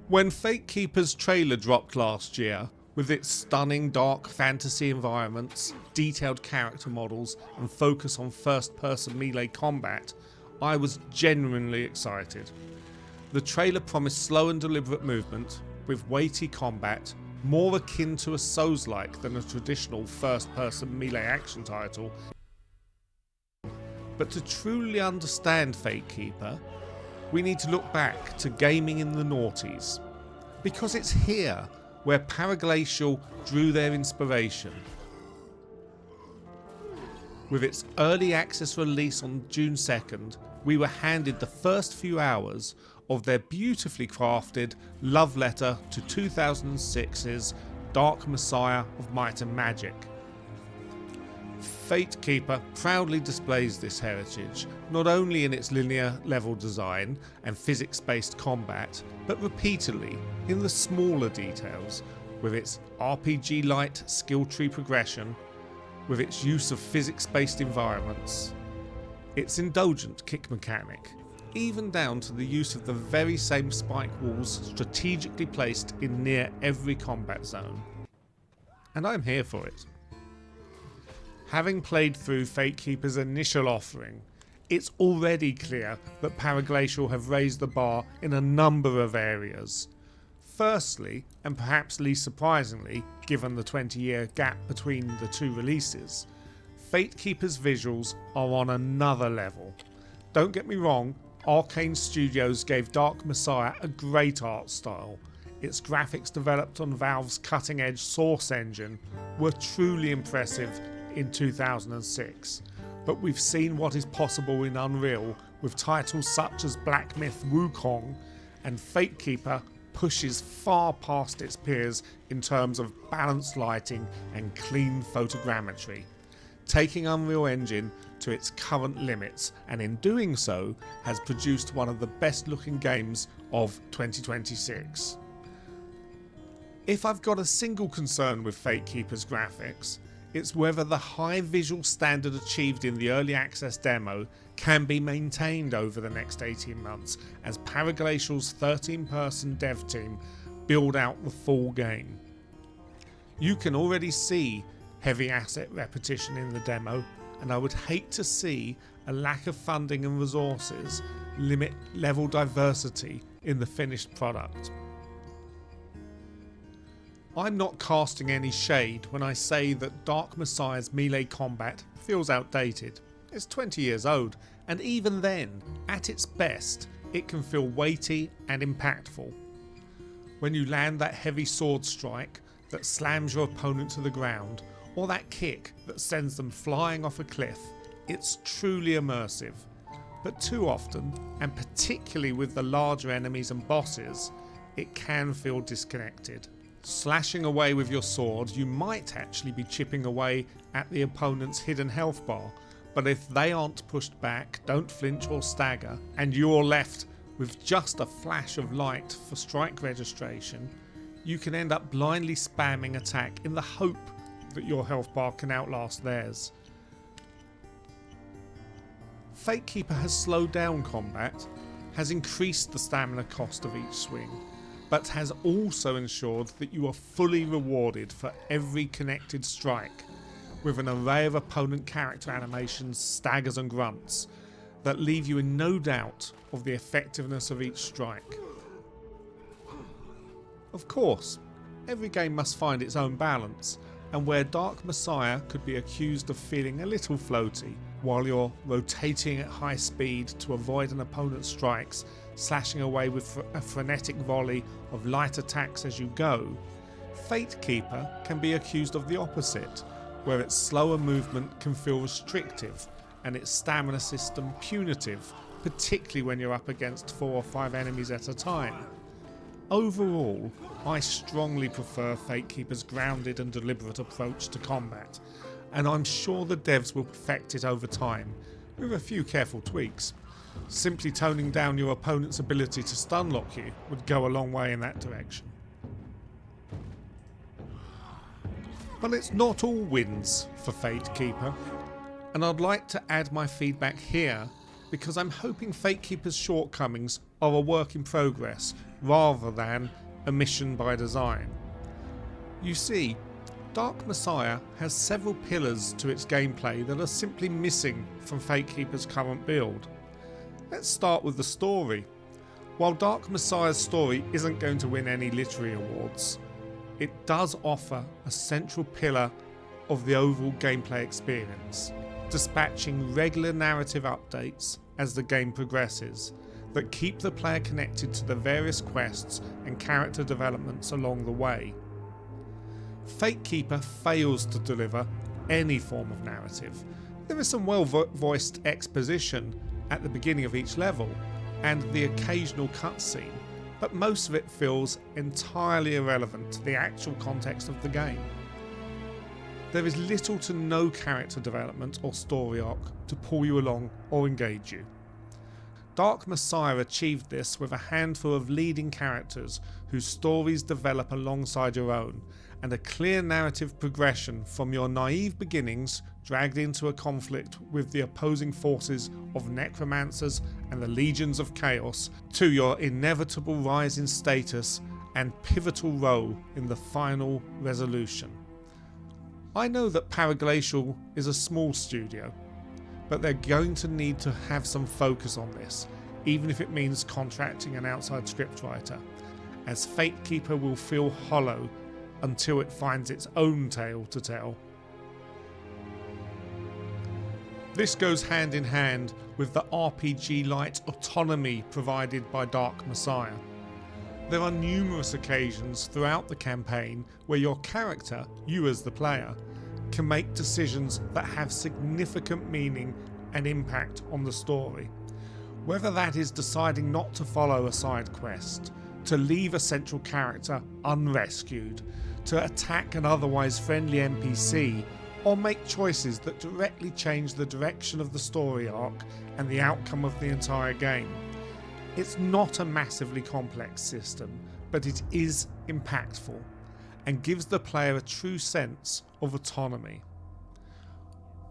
When Fatekeeper's trailer dropped last year, with its stunning dark fantasy environments, detailed character models and focus on first-person melee combat, I was genuinely excited. The trailer promised slow and deliberate movement, with weighty combat, more akin to a Souls-like than a traditional first-person melee action title. But to truly understand Fatekeeper, we need to look back to gaming in the noughties, because it's here where Paraglaicial drew their inspiration. With its early access release on June 2nd, we were handed the first few hours of their beautifully crafted love letter to 2006's Dark Messiah of Might and Magic. Fatekeeper proudly displays this heritage, not only in its linear level design and physics-based combat, but repeatedly in the smaller details, with its RPG-light skill tree progression, with its use of physics-based environments, its indulgent kick mechanic, even down to the use of the very same spike walls strategically placed in near every combat zone. And I'm here for it. Having played through Fatekeeper's initial offering, it's already clear that Paraglaicial have raised the bar in a number of areas. Firstly, and perhaps least surprisingly, given the 20-year gap between the two releases, Fatekeeper's visuals are on another level. Don't get me wrong, Arkane Studios gave Dark Messiah a great art style. Its graphics, developed on Valve's cutting-edge Source engine, were truly impressive in 2006, but we've seen what is possible in Unreal with titles such as Black Myth Wukong, and Fatekeeper pushes far past its peers in terms of balanced lighting and clean photogrammetry, taking Unreal Engine to its current limits, and in doing so has produced one of the best looking games of 2026. If I've got a single concern with Fatekeeper's graphics, it's whether the high visual standard achieved in the early access demo can be maintained over the next 18 months as Paraglaicial's 13-person dev team build out the full game. You can already see heavy asset repetition in the demo, and I would hate to see a lack of funding and resources limit level diversity in the finished product. I'm not casting any shade when I say that Dark Messiah's melee combat feels outdated. It's 20 years old, and even then, at its best, it can feel weighty and impactful. When you land that heavy sword strike that slams your opponent to the ground, or that kick that sends them flying off a cliff, it's truly immersive. But too often, and particularly with the larger enemies and bosses, it can feel disconnected. Slashing away with your sword, you might actually be chipping away at the opponent's hidden health bar, but if they aren't pushed back, don't flinch or stagger, and you're left with just a flash of light for strike registration, you can end up blindly spamming attack in the hope that your health bar can outlast theirs. Fatekeeper has slowed down combat, has increased the stamina cost of each swing, but has also ensured that you are fully rewarded for every connected strike, with an array of opponent character animations, staggers and grunts, that leave you in no doubt of the effectiveness of each strike. Of course, every game must find its own balance, and where Dark Messiah could be accused of feeling a little floaty while you're rotating at high speed to avoid an opponent's strikes, slashing away with a frenetic volley of light attacks as you go, Fatekeeper can be accused of the opposite, where its slower movement can feel restrictive and its stamina system punitive, particularly when you're up against 4 or 5 enemies at a time. Overall, I strongly prefer Fatekeeper's grounded and deliberate approach to combat, and I'm sure the devs will perfect it over time, with a few careful tweaks. Simply toning down your opponent's ability to stun lock you would go a long way in that direction. But it's not all wins for Fatekeeper, and I'd like to add my feedback here because I'm hoping Fatekeeper's shortcomings are a work in progress rather than a mission by design. You see, Dark Messiah has several pillars to its gameplay that are simply missing from Fatekeeper's current build. Let's start with the story. While Dark Messiah's story isn't going to win any literary awards, it does offer a central pillar of the overall gameplay experience, dispatching regular narrative updates as the game progresses that keep the player connected to the various quests and character developments along the way. Fatekeeper fails to deliver any form of narrative. There is some well-voiced exposition at the beginning of each level and the occasional cutscene, but most of it feels entirely irrelevant to the actual context of the game. There is little to no character development or story arc to pull you along or engage you. Dark Messiah achieved this with a handful of leading characters whose stories develop alongside your own, and a clear narrative progression from your naive beginnings dragged into a conflict with the opposing forces of necromancers and the legions of chaos to your inevitable rise in status and pivotal role in the final resolution. I know that Paraglaicial is a small studio, but they're going to need to have some focus on this, even if it means contracting an outside scriptwriter, as Fatekeeper will feel hollow until it finds its own tale to tell. This goes hand in hand with the RPG-light autonomy provided by Dark Messiah. There are numerous occasions throughout the campaign where your character, you as the player, can make decisions that have significant meaning and impact on the story. Whether that is deciding not to follow a side quest, to leave a central character unrescued, to attack an otherwise friendly NPC, or make choices that directly change the direction of the story arc and the outcome of the entire game. It's not a massively complex system, but it is impactful and gives the player a true sense of autonomy.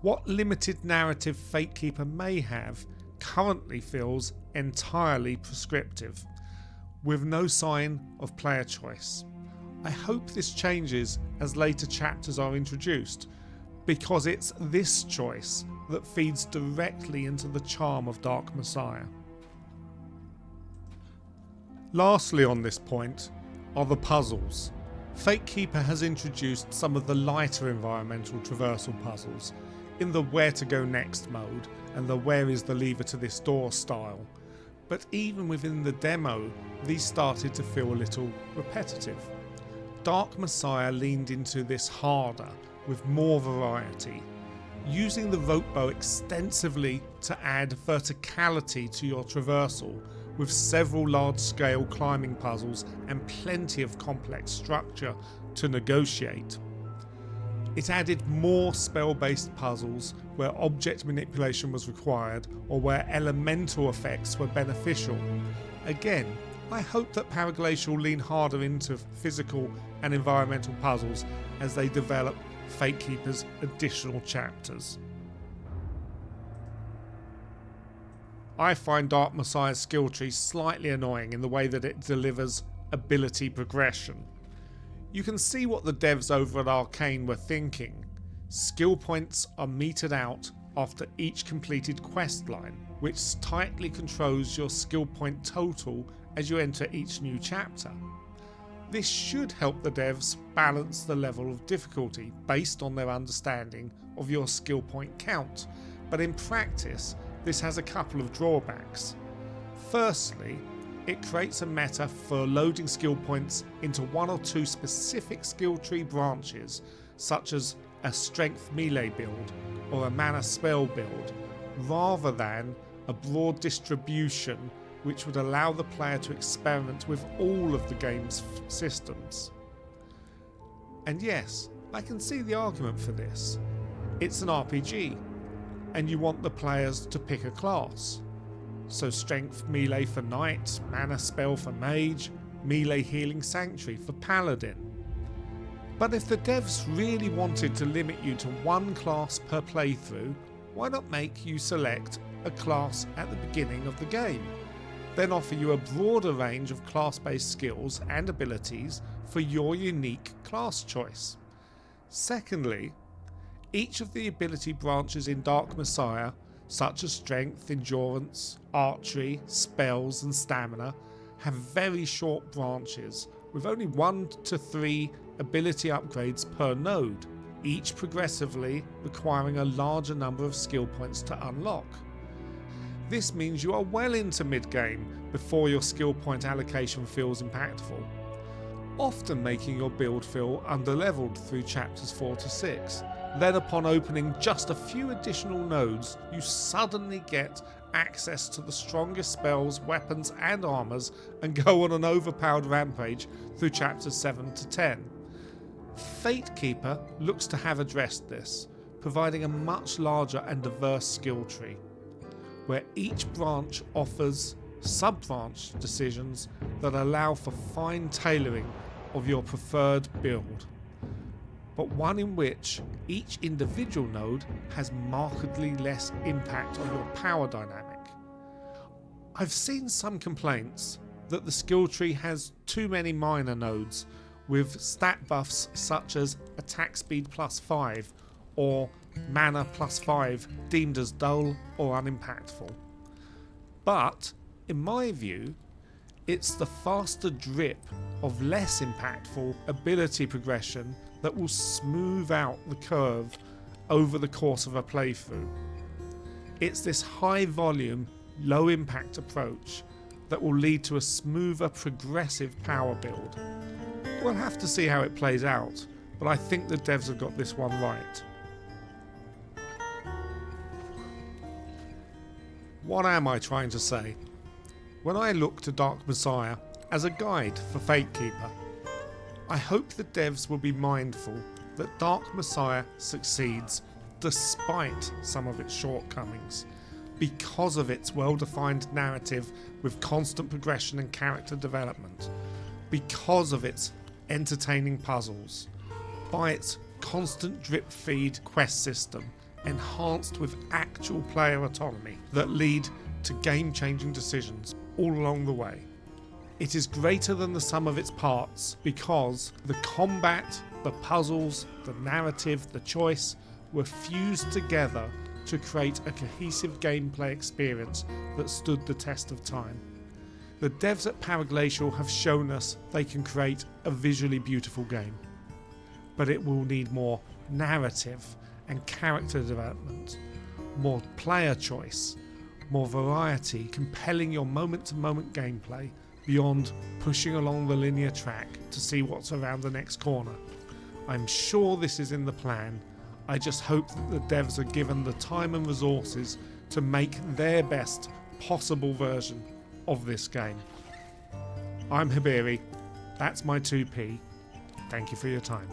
What limited narrative Fatekeeper may have currently feels entirely prescriptive, with no sign of player choice. I hope this changes as later chapters are introduced, because it's this choice that feeds directly into the charm of Dark Messiah. Lastly on this point are the puzzles. Fatekeeper has introduced some of the lighter environmental traversal puzzles in the where to go next mode and the where is the lever to this door style, but even within the demo these started to feel a little repetitive. Dark Messiah leaned into this harder with more variety, using the rope bow extensively to add verticality to your traversal, with several large-scale climbing puzzles and plenty of complex structure to negotiate. It added more spell-based puzzles where object manipulation was required or where elemental effects were beneficial. Again, I hope that Paraglaicial lean harder into physical and environmental puzzles as they develop Fatekeeper's additional chapters. I find Dark Messiah's skill tree slightly annoying in the way that it delivers ability progression. You can see what the devs over at Arkane were thinking. Skill points are metered out after each completed quest line, which tightly controls your skill point total as you enter each new chapter. This should help the devs balance the level of difficulty based on their understanding of your skill point count, but in practice this has a couple of drawbacks. Firstly, it creates a meta for loading skill points into one or two specific skill tree branches, such as a strength melee build or a mana spell build, rather than a broad distribution which would allow the player to experiment with all of the game's systems. And yes, I can see the argument for this. It's an RPG, and you want the players to pick a class. So strength melee for knight, mana spell for mage, melee healing sanctuary for paladin. But if the devs really wanted to limit you to one class per playthrough, why not make you select a class at the beginning of the game, then offer you a broader range of class-based skills and abilities for your unique class choice. Secondly, each of the ability branches in Dark Messiah, such as strength, endurance, archery, spells and stamina, have very short branches with only 1 to 3 ability upgrades per node, each progressively requiring a larger number of skill points to unlock. This means you are well into mid-game before your skill point allocation feels impactful, often making your build feel underleveled through chapters 4 to 6. Then upon opening just a few additional nodes, you suddenly get access to the strongest spells, weapons and armors and go on an overpowered rampage through chapters 7 to 10. Fatekeeper looks to have addressed this, providing a much larger and diverse skill tree, where each branch offers sub-branch decisions that allow for fine tailoring of your preferred build, but one in which each individual node has markedly less impact on your power dynamic. I've seen some complaints that the skill tree has too many minor nodes with stat buffs such as attack speed +5 or mana +5 deemed as dull or unimpactful. But in my view, it's the faster drip of less impactful ability progression that will smooth out the curve over the course of a playthrough. It's this high volume, low impact approach that will lead to a smoother progressive power build. We'll have to see how it plays out, but I think the devs have got this one right. What am I trying to say? When I look to Dark Messiah as a guide for Fatekeeper, I hope the devs will be mindful that Dark Messiah succeeds despite some of its shortcomings, because of its well-defined narrative with constant progression and character development, because of its entertaining puzzles, by its constant drip feed quest system enhanced with actual player autonomy that lead to game-changing decisions all along the way. It is greater than the sum of its parts because the combat, the puzzles, the narrative, the choice were fused together to create a cohesive gameplay experience that stood the test of time. The devs at Paraglaicial have shown us they can create a visually beautiful game, but it will need more narrative and character development, more player choice, more variety, compelling your moment-to-moment gameplay beyond pushing along the linear track to see what's around the next corner. I'm sure this is in the plan. I just hope that the devs are given the time and resources to make their best possible version of this game. I'm Habiri, that's my 2p. Thank you for your time.